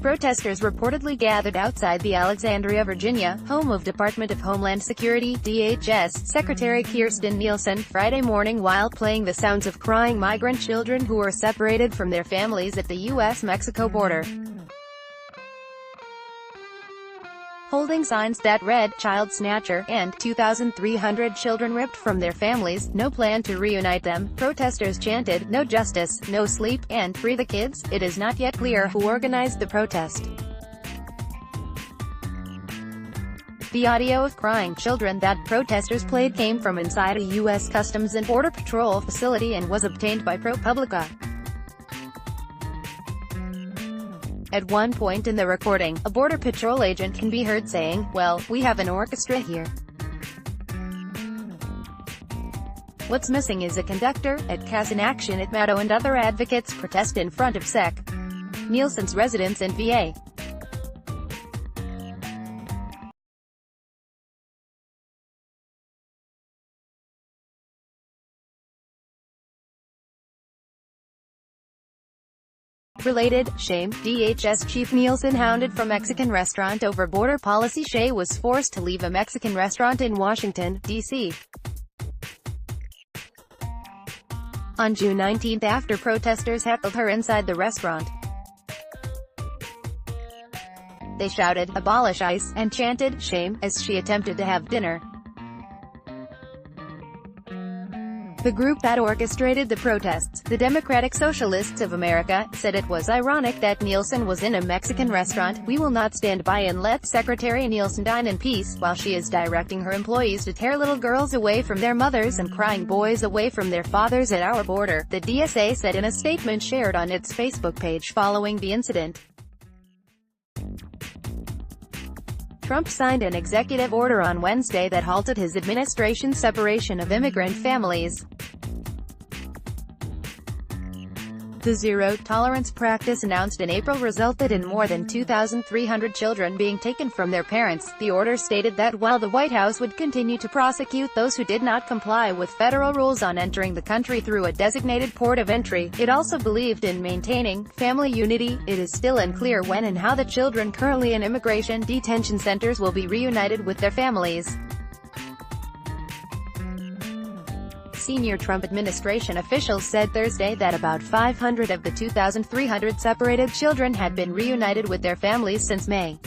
Protesters reportedly gathered outside the Alexandria, Virginia, home of Department of Homeland Security (DHS) Secretary Kirstjen Nielsen, Friday morning while playing the sounds of crying migrant children who were separated from their families at the U.S.-Mexico border. Holding signs that read, "Child Snatcher," and 2,300 children ripped from their families, no plan to reunite them, protesters chanted, "No justice, no sleep," and "Free the kids." It is not yet clear who organized the protest. The audio of crying children that protesters played came from inside a U.S. Customs and Border Patrol facility and was obtained by ProPublica. At one point in the recording, a Border Patrol agent can be heard saying, "Well, we have an orchestra here. What's missing is a conductor." At CAS in action at Maddow and other advocates protest in front of Sec. Nielsen's residence in VA. Related, shame, DHS Chief Nielsen hounded from Mexican restaurant over border policy. She was forced to leave a Mexican restaurant in Washington, D.C. on June 19 after protesters heckled her inside the restaurant. They shouted, "Abolish ICE," and chanted, "Shame," as she attempted to have dinner. The group that orchestrated the protests, the Democratic Socialists of America, said it was ironic that Nielsen was in a Mexican restaurant. "We will not stand by and let Secretary Nielsen dine in peace, while she is directing her employees to tear little girls away from their mothers and crying boys away from their fathers at our border," the DSA said in a statement shared on its Facebook page following the incident. Trump signed an executive order on Wednesday that halted his administration's separation of immigrant families. The zero-tolerance practice announced in April resulted in more than 2,300 children being taken from their parents. The order stated that while the White House would continue to prosecute those who did not comply with federal rules on entering the country through a designated port of entry, it also believed in maintaining family unity. It is still unclear when and how the children currently in immigration detention centers will be reunited with their families. Senior Trump administration officials said Thursday that about 500 of the 2,300 separated children had been reunited with their families since May.